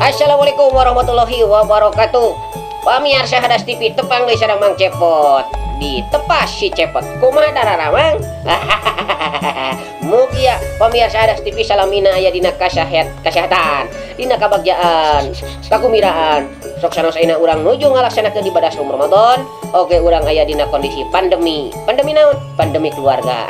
Assalamualaikum warahmatullahi wabarakatuh. Pamirsa Hadas TV tepang geus sareng Mang Cepot. Ditepas si Cepot. Kumaha darara Mang? Mugia pamirsa Hadas TV salamina aya dina kasehatan, dina kabagjaan, kakumiraan. Sok sanosaina urang nuju ngalaksanakeun ibadah saum Ramadan. Oke, urang aya dina kondisi pandemi. Pandemi naon? Pandemi keluarga.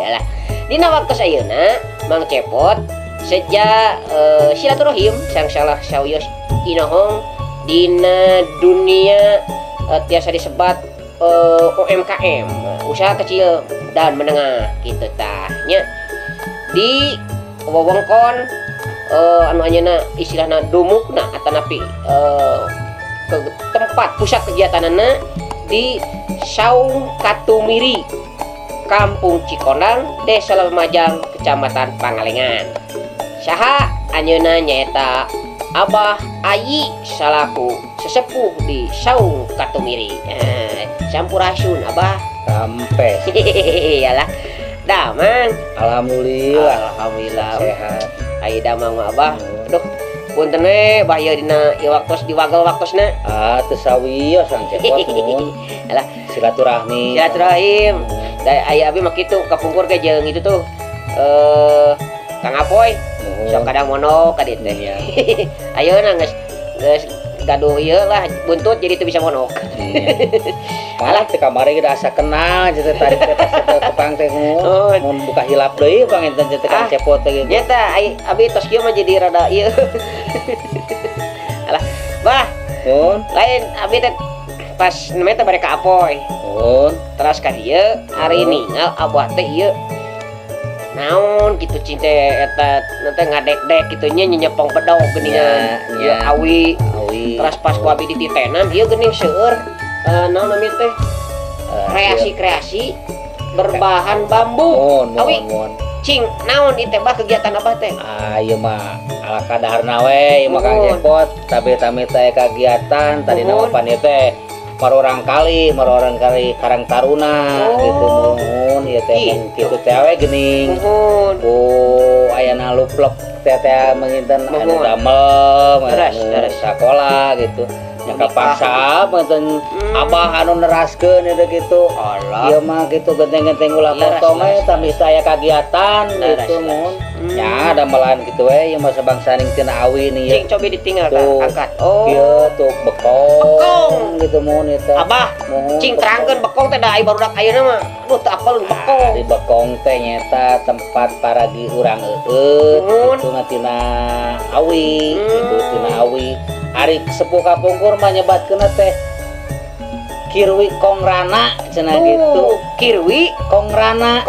Alah. Dina waktu sayeuna Mang Cepot sejak silaturahim sang salah sauyos inohong dina dunia tiasa disebat UMKM, usaha kecil dan menengah gitu tahnya di wewengkon anu anjeunna istilahna dumukna atanapi ke tempat pusat kegiatanana di Saung Katumiri, Kampung Cikondang, Desa Lumajang, Kecamatan Pangalengan. Saha anjeunna nyaeta Abah Ayi salaku sesepuh di Saung Katumiri. Sampurasun Abah. Sampai. Iyalah. Damang. Alhamdulillah. Alhamdulillah. Sehat. Ai damang Abah. Aduh, punten we bahaya dina ieu waktos diwagel waktosna. Teu sawios Sang Cepot mun. Alah, Silaturahmi. silaturahim. Da aya abi mah kitu kapungkur ge jeung itu tuh Kang Apoy. Sok kadang mono ka dieu teh. Ayeuna geus gaduh ieu lah buntut jadi teu bisa monok. Malah teh kamari ge asa kenal jeung tarik teh tepang teh mun buka hilap deui panginten teh Kang Cepot teh gitu. Nya tah abi tos kieu mah jadi rada ieu. Alah, bah. Mun, Lain abi teh pas namanya teh bare ka Apoy. mun. Teras ka dieu ari ninggal abah teh ieu naon gitu cinte eta nanti ngadek-dek gitu nya nyepong bedog geuningan ieu awi. Teras pas ku abi dititenan ieu geuning seueur naon namanya teh kreasi berbahan bambu. Awi cing naon ieu teh bah kegiatan abah teh? Ieu mah ala kadarna we ieu mah Kang Cepot, tapi tami teh kegiatan tadi nama panitia teh marorang kali Karang Taruna gitu mun ieu teh kitu teh we geuning. Ayana luplek teh menginten anu damel anu sakola gitu. Nya kapaksa menginten abah anu neraskeun eta gitu. Ieu mah gitu genteng-genteng ulah potong we tapi saya kegiatan gitu mun. Nya damelan gitu we ieu mah sabangsa ning tina awi nih. Cing coba ditinggal angkat. Ieu tuh bekong gitu mun eta. Abah, cing terangkeun bekong teh da ai barudak ayeuna mah. Aduh teu apal bekong. Di bekong teh nyata tempat paragi urang eueut itu tina awi gitu tina awi. Ari sepuh kapungkur mah nyebatkeun teh Kirwi Kongrana cenah gitu. Kirwi Kongrana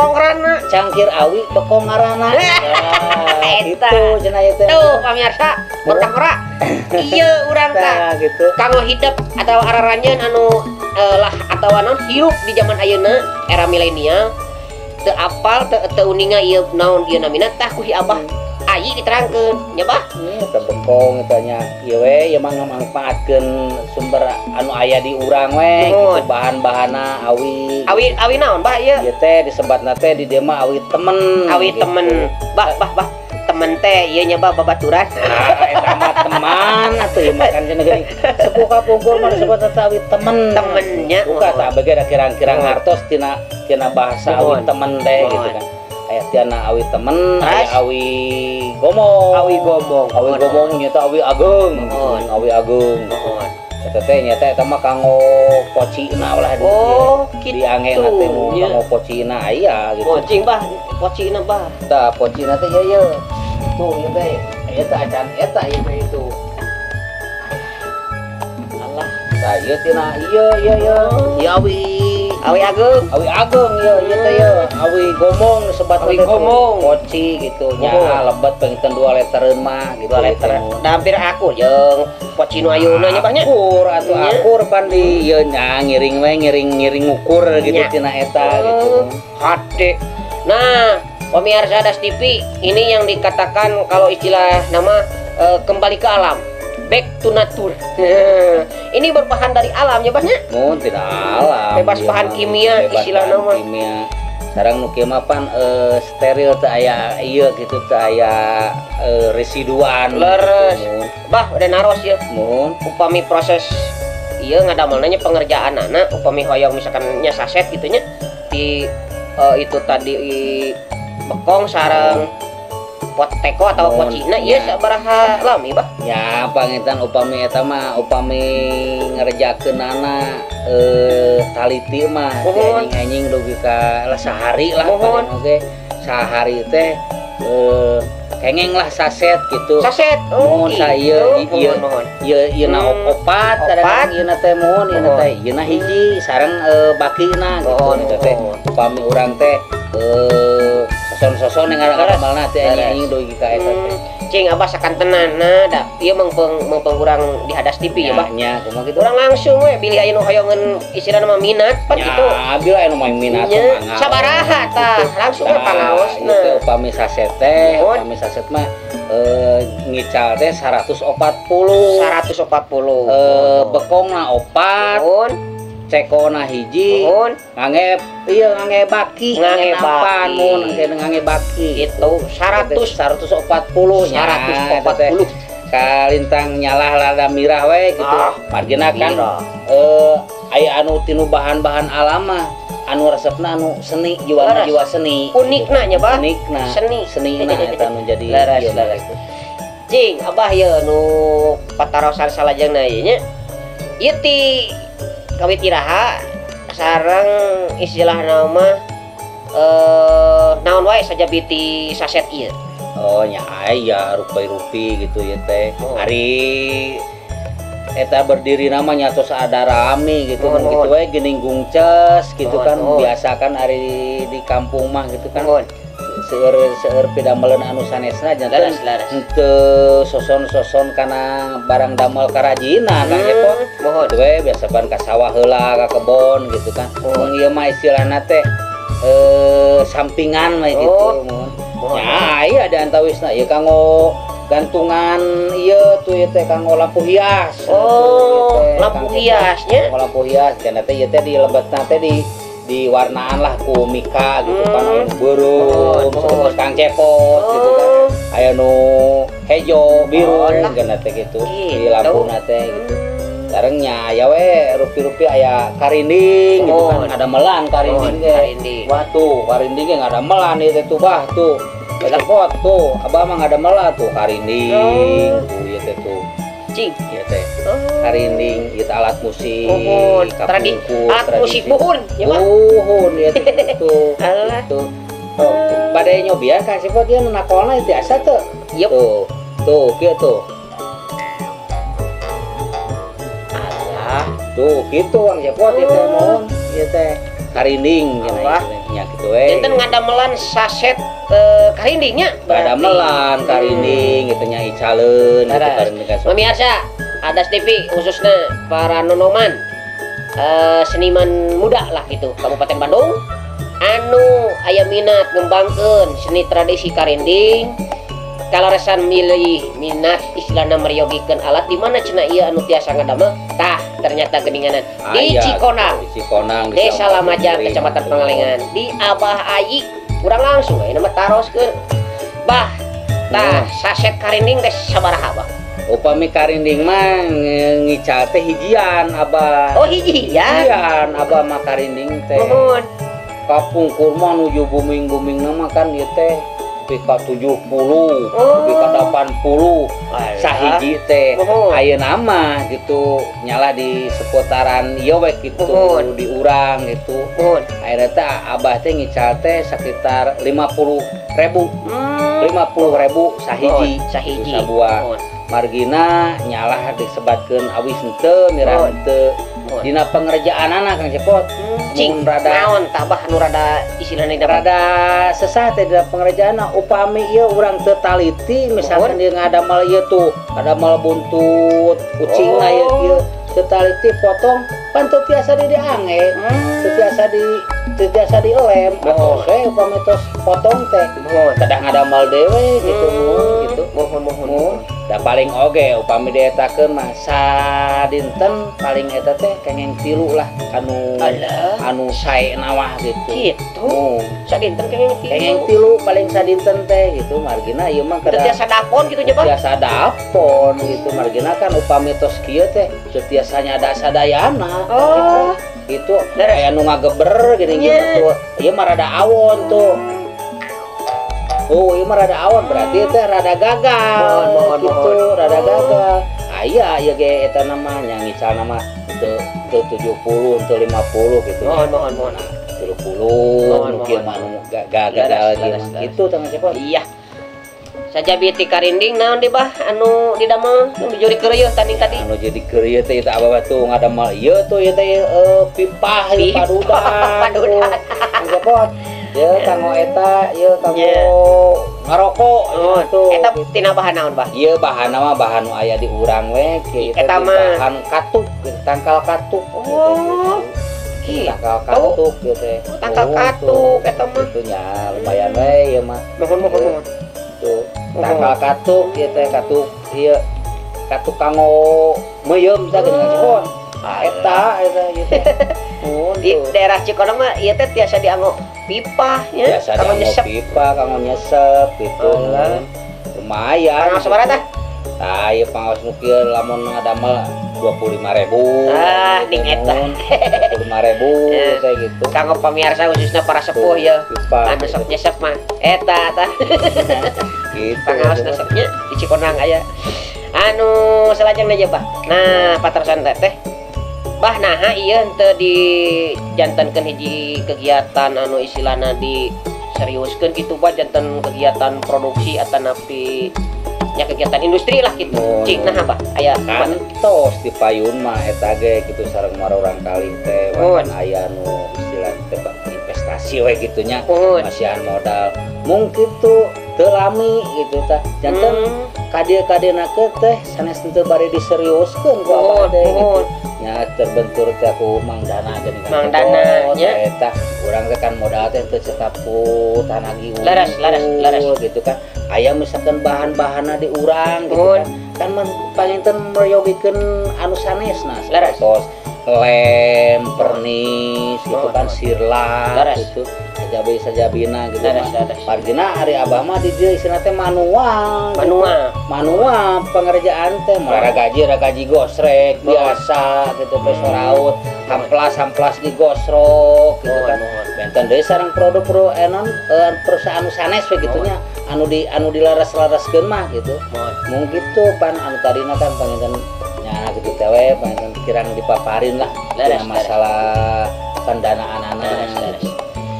cangkir awi bekong ngarana. Itu cenah ieu teh. Tuh pamirsa, bertak-ora. Ieu urang tah gitu. Kanggo hidup atau araranjeun anu lah atawa naon hirup di zaman ayeuna era milenial teu apal teu uninga ieu naon ieu namina tah ku hi Abah Ayi diterangkeun nya bah. Teu bekong eta nya ieu we ieu mah ngamanfaatkeun sumber anu aya di urang we gitu bahan-bahanna awi. Awi naon bah ieu? Ieu teh disebatna teh di dieu mah awi temen. Awi gitu. temen. Bah temen teh ieu nya bah babaturan. Eta mah teman atuh ieu mah kan cenah geuning. Sepuh kapungkur mah disebutna teh awi temen. Temennya. Buka tah bage da kirang-kirang hartos tina bahasa awi temen teh gitu kan. Aya tiana awi temen, aya awi gomong. Awi gomong nyata awi agung. Awi agung. Eta teh nyata eta mah kanggo pocina ulah di angena teh kanggo pocina aya gitu. Pocing bah, pocina bah. Tah pocina teh ieu. Tuh ieu teh. Eta acan eta ieu teh itu. Allah. Tah ieu tina ieu. Ieu Awi agung ieu teh ieu. Awi gomong sebat awi gomong. Poci gitu nya lebat pengen 2 letereun mah gitu. 2 leter. Da hampir aku jeung poci nu ayeuna nya banyak. Akur pan di ieu nya ngiring we ngiring ukur gitu tina eta gitu. Hade. Nah, pemirsa Hadas TV, ini yang dikatakan kalau istilah nama kembali ke alam. Back to nature. Ini berbahan dari alam ya Basnya? Mun tidak alam. Bebas bahan kimia istilah nama. Kimia. sareng nu kieu mah pan steril teu aya ieu gitu teu aya residuan leres gitu, bah udah naros ya mun upami proses iya ngadamelnanya pengerjaan anak upami hoyong misalkan nya saset gitunya di itu tadi bekong sareng pot teko atau pot cina iya sabaraha lami bah ya pangitan upami eta mah upami ngerjakeunana taliti mah anjing dugi ka sehari lah paling oge sehari teh kengeng lah saset gitu saset mohon saya ieu na opat kadang ieu na teh mohon ieu na teh ieu na hiji sareng bakina gitu teh upami urang teh soson-soson yang ngamalna teh anjing dugi ka eta teh cing abah sakantenan nah da ieu mengpeng urang di hadas TV ya bah nya kumaha kitu urang langsung we bilih aya nu hoyongan istilahna mah minat pan kitu ya bila aya nu minat mah sabaraha tah langsung we pangaosna ieu upami saset teh upami saset mah ngical teh 140 bekongna opat cekona hiji ngangge baki mun ngangge baki itu 140 nya kalintang nyalah lada mirah we gitu margina kan aya anu tinu bahan-bahan alam mah anu resepna anu seni jiwa seni unikna nya bah unikna seni eta anu jadi leres cing abah ye nu patarosan salajengna ieu nya ieu ti kawit iraha sareng istilahna mah naon wae saja biti saset ieu oh nya aya rupi-rupi gitu ya teh hari eta berdiri namanya tos ada rame gitu kan gitu we geuning gungces gitu kan biasa kan hari di kampung mah gitu kan seueur pidameleun anu sanesna janten henteu soson-soson kana barang damel karajinan kan gitu mohon we biasa ban ka sawah heula ka kebon gitu kan mun ieu mah istilahna teh sampingan mah gitu mohon ya iya ada antawisna ieu kanggo gantungan iya tuh teh kanggo lampu hias lampu hiasnya lampu hias kana teh ieu teh di lebetna teh di warnaan lah ku mika gitu kan aya nu beureum terus kang cepot gitu kan aya nu hejo biru kana teh gitu di lampuna teh gitu sareng nya aya we rupi-rupi aya karinding gitu kan ada melan karinding ge wah tuh karinding ge ngada melan ieu tuh bah tuh beda pot tuh abah mah ngada melan tuh karinding tuh ieu teh tuh cing ieu teh karinding ieu alat musik alat musik buhun ya mah buhun ieu teh tuh itu badai nyobian ka sipot ieu nakolna itu asa teu tuh kieu tuh tuh gitu ang cepot ieu teh mohon ieu teh karinding nya kitu we enten ngadamelan saset karindingnya ngadamelan karinding gitu nya icaleun gitu karinding pemirsa Hadas TV khususnya para nonoman seniman muda lah gitu Kabupaten Bandung anu aya minat ngembangkeun seni tradisi karinding kalaresan milih minat istilahna meryogikeun alat di mana cenah ieu anu tiasa ngadamel tah ternyata geninganan di Cikonang Desa Lamajang Kecamatan Pangalengan di Abah Ayi urang langsung aya nama taroskeun bah tah saset karinding teh sabaraha bah upami karinding mah ngical teh hijian abah hijian abah mah karinding teh kapungkur mah nuju buming-buming nama kan ieu teh pika 70 pika 80 sahiji teh aya nama gitu nyala di seputaran ieu we kitu di urang gitu akhirnya teh abah teh ngical teh sekitar 50.000 sahiji sabuah margina nyalah disebatkeun awis henteu mira henteu dina pengerjaan anak Kang Cepot cing rada naon tabah nu rada istilahna rada sesah teh dina pengerjaan upami ieu urang teu taliti misalkan dia ngadamel ieu tuh ngadamel buntut kucingna ieu teu taliti potong pan teu tiasa diange teu tiasa di teu biasa dilem atos we upami tos potong teh tadah ngadamel dewe gitu gitu mohon da paling oge upami dietakeun mah sadinten paling eta teh kengeng 3 lah anu sae nawah gitu sadinten kengeng 3 paling sadinten teh gitu margina ieu mah kada tiasa dapon gitu nya Pak tiasa dapon gitu margina kan upami tos kieu teh tiasanya ada sadayana gitu aya nu ngageber gini gitu ieu mah rada awon tuh ieu mah rada awon berarti teh rada gagal gitu rada gagal aya ieu ge eta namanya ngical nama teu 70 teu 50 gitu mohon 30 mungkin mah gagal gitu tangga cepot iya saja biti karinding naon di bah anu didamel nu dijuri keureuh tanding tadi anu jadi keureuh teh eta abah batu ngadamel ieu tuh ieu teh pipah padudan cepot ya kanggo eta ieu kanggo ngarokok tuh eta tina bahan naon bah ieu bahanna mah bahan nu aya di urang we eta mah bahan katuk tangkal katuk tangkal katuk ieu teh tangkal katuk eta mah itu nya lumayan we ieu mah mohon tuh tangkal katuk ieu teh katuk ieu katuk kanggo meuyeum tah geuning cepot eta ieu teh di daerah Cikoneng mah ieu teh tiasa dianggo pipa ya kanggo nyesep pipa kanggo nyesep gitu lumayan pangaos sabaraha tah tah ieu pangaos nu kieu lamun ngadamel 25.000 ding eta 25.000 teh gitu kanggo pamirsa khususnya para sepuh ya anu sok nyesep mah eta tah gitu pangaos nyesepnya di Cikoneng aya anu salajengna aja bah nah patrosan teh bah naha ieu henteu dijantenkeun hiji kegiatan anu istilahna di seriuskeun kitu bah janten kegiatan produksi atanapi nya kegiatan industri lah gitu cing nah bah aya kantos di payun mah eta ge kitu sareng marorang kali teh wan aya nu istilahna teh investasi we kitu nya masihan modal mung kitu teu lami gitu tah janten kadieu-kadieuna teh sanes teu bari diseriuskeun ku abah teh gitu nya terbentur teh ku Mang Dana geuning Mang Dana nya eta urang teh kan modal teh teu cetapu tanagi laras gitu kan aya misalkan bahan-bahanna di urang gitu kan panginten mereyogikeun anu sanesna tos lem pernis gitu kan sirla gitu sajabi-sajabina gitu kan margina hari abah mah di dieu isina teh manual pengerjaan teh mah gaji gosrek biasa gitu teh soraut hamplas digosrok gitu kan benten deui sareng produk-produk perusahaan sanes we gitu nya anu dilaras-laraskeun mah gitu mung kitu pan anu tadina kan panginten nya gitu teh we panginten kirang dipaparin lah masalah pendanaan anak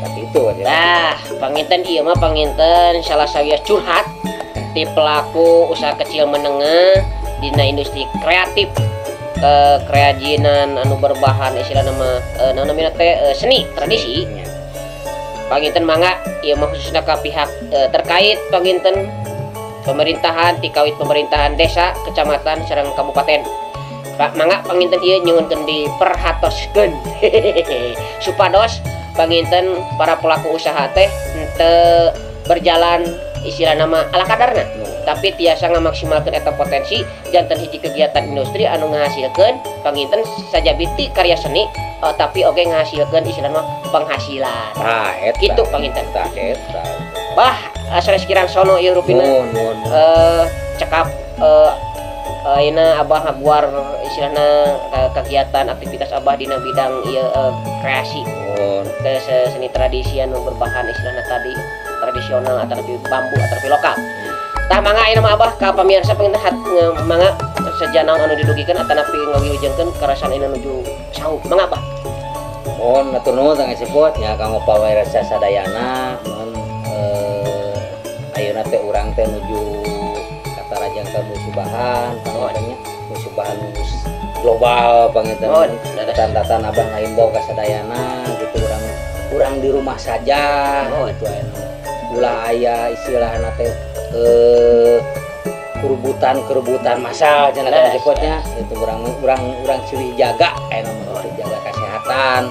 tapi itu aja nah panginten ieu mah panginten salah sawias curhat di pelaku usaha kecil menengah dina industri kreatif kerajinan anu berbahan istilahna mah namina teh seni tradisi panginten mangga ieu mah khususna ka pihak terkait panginten pemerintahan tikawit pemerintahan desa kecamatan sareng kabupaten mangga panginten ieu nyuhunkeun diperhatoskeun supados panginten para pelaku usaha teh henteu berjalan istilah nama ala kadarna tapi tiasa ngamaksimalkeun eta potensi janten hiji kegiatan industri anu ngahasilkeun panginten sajabiti karya seni tapi oge ngahasilkeun istilah nama penghasilan eta kitu panginten eta bah sanes kirang sono ieu rupina cekap ayeuna abah ngaguar istilahna kegiatan aktivitas abah dina bidang ieu kreasi ke seni tradisi anu berbahan istilahna tadi tradisional atau lebih bambu atau lebih lokal. Tah mangga ayeuna mah abah ka pamirsa pengen mangga sejanaon anu didugikeun atanapi ngawilujenkeun karasan ayeuna nuju sauk. Mangga abah. Mohon atur nuhun tangga sepot nya kanggo pamirsa sadayana mun ayeuna teh urang teh nuju katarajang ka musubahan pangarannya musubahan global panginten tatan abah ngaimbau ka sadayana gitu urang di rumah saja gitu anu ulah aya istilahna teh kerebutan masal cenah teh cepotnya itu urang cilih jaga anu jaga kesehatan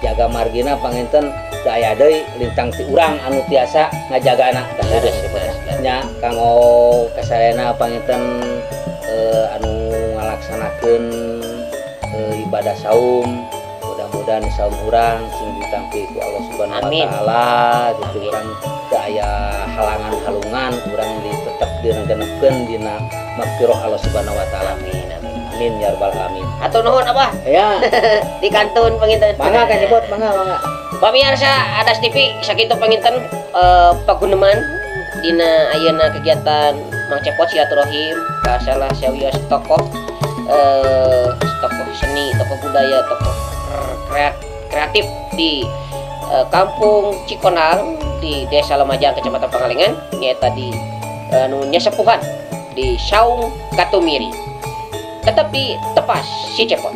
jaga margina panginten daya deui lintang ti urang anu tiasa ngajagana nya kanggo kasarena panginten anu ngalaksanakeun ibadah saum. Mudah-mudahan saum urang sing ditampi ku Allah Subhanahu wa taala gitu urang teu aya halangan halungan urang tetep direngenepkeun dina maghfirah Allah Subhanahu wa taala. Amin amin. Amin ya rabbal alamin. Atur nuhun Abah. Ya. Di kantun panginten. Mangga ka nyebut mangga. Pamirsa Adas TV sakitu panginten paguneman dina ayeuna kegiatan Mang Cepot silaturahim ka salah sawios tokoh tokoh seni, tokoh budaya, tokoh kreatif di Kampung Cikonang di Desa Lumajang Kecamatan Pangalengan nyaeta di nya sepuhan di Saung Katumiri. Tetap di Tepas si Cepot.